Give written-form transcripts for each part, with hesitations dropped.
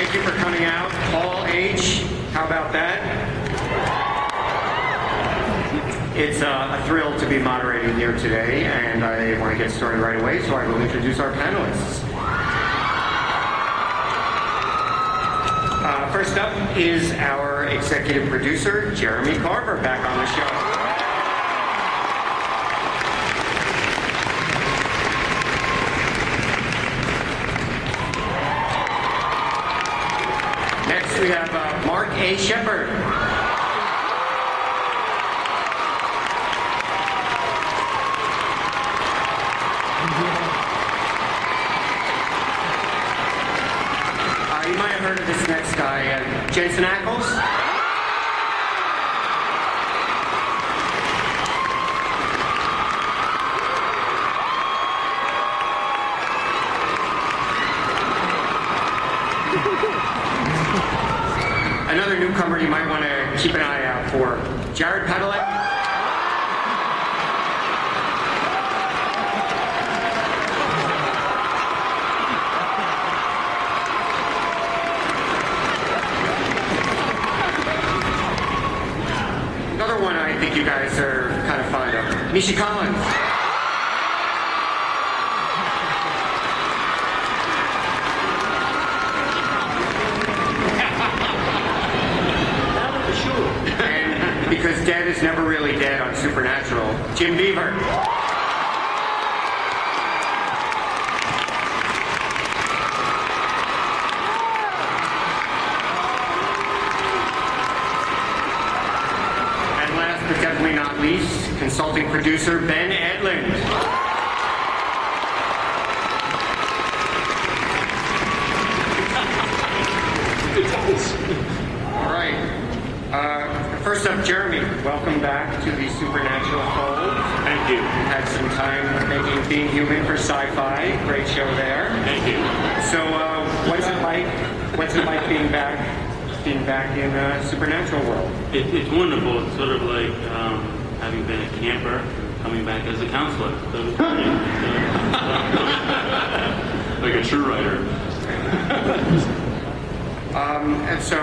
Thank you for coming out. Paul H., how about that? It's a thrill to be moderating here today, and I want to get started right away, so I will introduce our panelists. First up is our executive producer, Jeremy Carver, back on the show. Next, we have Mark A. Shepard. You might have heard of this next guy, Jensen Ackles. Another newcomer you might want to keep an eye out for, Jared Padalecki. Another one I think you guys are kind of fond of, Misha Collins. And because dead is never really dead on Supernatural, Jim Beaver. But definitely not least, consulting producer Ben Edlund. All right. First up, Jeremy. Welcome back to the Supernatural fold. Thank you. You had some time making Being Human for Sci-Fi. Great show there. Thank you. So, what's it like? What's it like being back in Supernatural world? It's wonderful. It's sort of like having been a camper, coming back as a counselor. So it's great. Like a true writer. And so,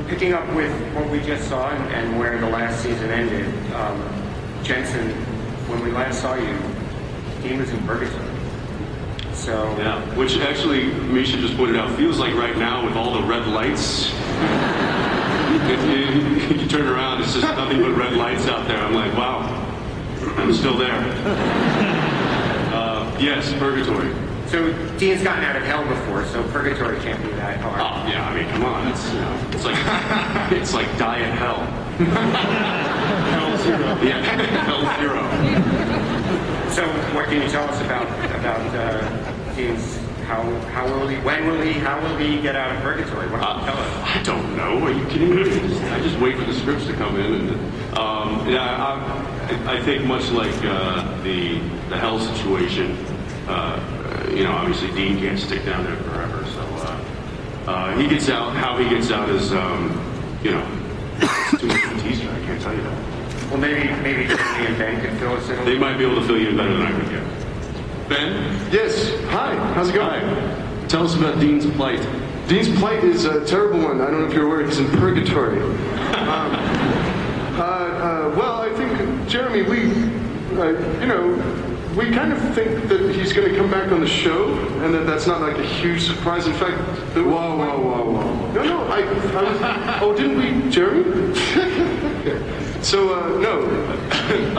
picking up with what we just saw and where the last season ended, Jensen, when we last saw you, Dean was in purgatory. So yeah, which actually Misha just pointed out feels like right now with all the red lights. If you turn around, it's just nothing but red lights out there. I'm like, wow, I'm still there. Yes, purgatory. So Dean's gotten out of hell before, so purgatory can't be that hard. Oh yeah, I mean, come on, it's like diet hell. Hell zero. Yeah, hell zero. So what can you tell us about Dean's? How will he get out of purgatory? What can you tell us? I don't know. Are you kidding me? I just wait for the scripts to come in, and I think much like the hell situation. Obviously Dean can't stick down there forever, so he gets out. How he gets out is, it's too much of a teaser. I can't tell you that. Well, maybe Jeremy and Ben can fill us in. They might be able to fill you in better than I could get. Ben? Yes. Hi. How's it going? Hi. Tell us about Dean's plight. Dean's plight is a terrible one. I don't know if you're aware. He's in purgatory. Well, I think, Jeremy, we kind of think that he's going to come back on the show, and that's not like a huge surprise. In fact, whoa. No, I was, oh, didn't we, Jeremy? So, no,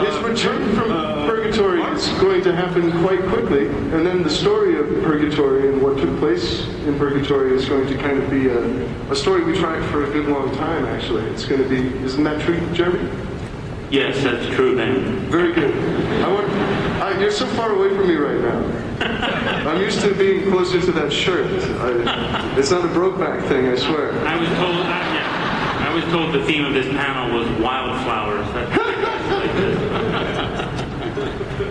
his return from purgatory is going to happen quite quickly, and then the story of purgatory and what took place in purgatory is going to kind of be a story we tracked for a good long time, actually. It's going to be, isn't that true, Jeremy? Yes, that's true, Ben. Very good. You're so far away from me right now. I'm used to being closer to that shirt. It's not a Brokeback thing, I swear. I was told the theme of this panel was wildflowers. That's like this.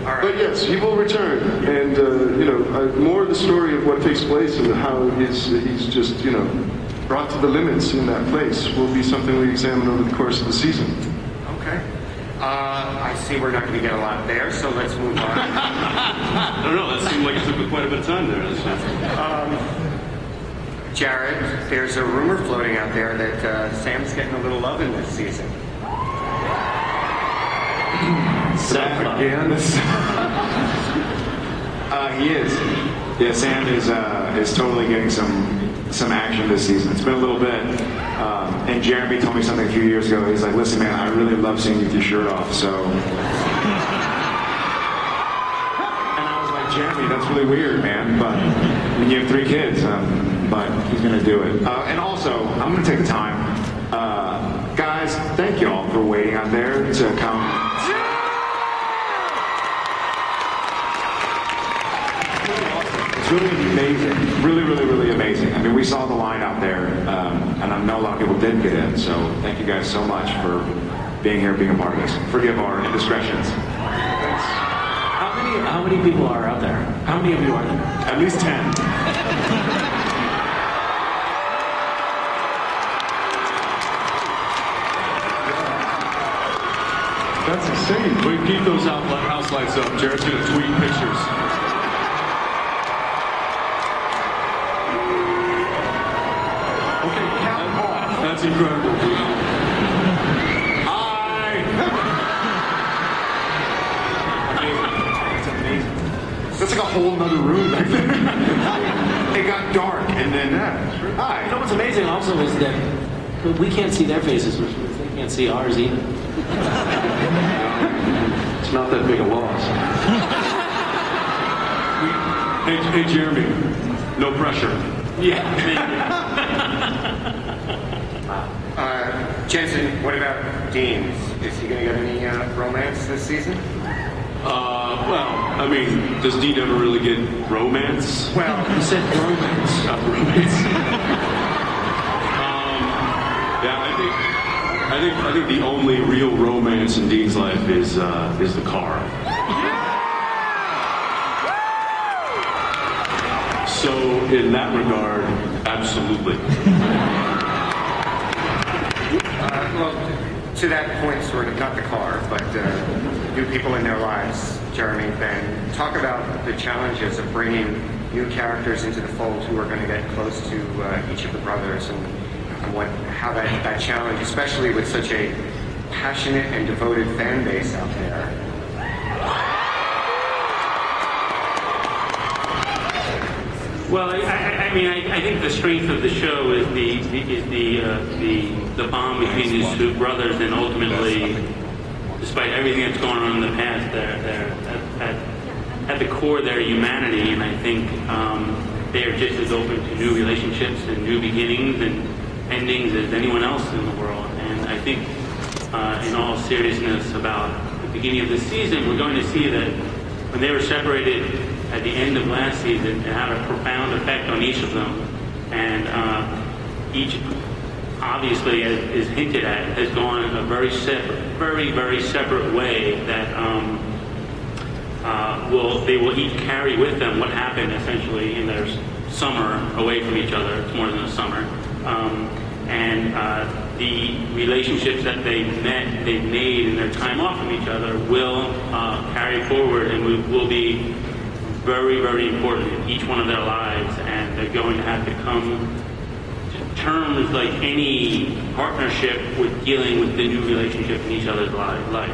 All right. But yes, he will return, and more of the story of what takes place and how he's just brought to the limits in that place will be something we examine over the course of the season. Okay. I see we're not going to get a lot there, so let's move on. I don't know, that seemed like it took quite a bit of time there. Jared, there's a rumor floating out there that Sam's getting a little love in this season. Sam again? He is. Yeah, Sam is totally getting some action this season. It's been a little bit. And Jeremy told me something a few years ago. He's like, listen, man, I really love seeing you with your shirt off, so... And I was like, Jeremy, that's really weird, man, but when you have 3 kids, but he's going to do it. And also, I'm going to take the time. Guys, thank you all for waiting out there to come. It's really amazing. Really, really, really amazing. I mean, we saw the line out there, and I know a lot of people didn't get in, so thank you guys so much for being here, being a part of this. Forgive our indiscretions. Thanks. How many people are out there? How many of you are there? At least 10. That's insane. We keep those house lights up. Jared's going to tweet pictures. Okay, count off. That's incredible. It's amazing. That's like a whole nother room back there. It got dark, and then hi. You know what's amazing also is that we can't see their faces, which they can't see ours either. It's not that big a loss. Hey, Jeremy, no pressure. Yeah. Jensen, what about Dean? Is he going to get any romance this season? Well, I mean, does Dean ever really get romance? Well, You said romance. Not romance. Yeah, I think the only real romance in Dean's life is the car. So in that regard, absolutely. Well, to that point, sort of, not the car, but new people in their lives, Jeremy, Ben, talk about the challenges of bringing new characters into the fold who are going to get close to each of the brothers and how that challenge, especially with such a passionate and devoted fan base out there. Well, I mean, I think the strength of the show is the bond between these 2 brothers, and ultimately, despite everything that's going on in the past, they're at the core of their humanity, and I think they are just as open to new relationships and new beginnings and endings as anyone else in the world. And I think, in all seriousness, about the beginning of this season, we're going to see that when they were separated at the end of last season, it had a profound effect on each of them. And each, obviously, as is hinted at, has gone a very separate way that they will each carry with them what happened essentially in their summer away from each other. It's more than a summer. And the relationships that they've made in their time off from each other will carry forward and will be very, very important in each one of their lives, and they're going to have to come to terms like any partnership with dealing with the new relationship in each other's life.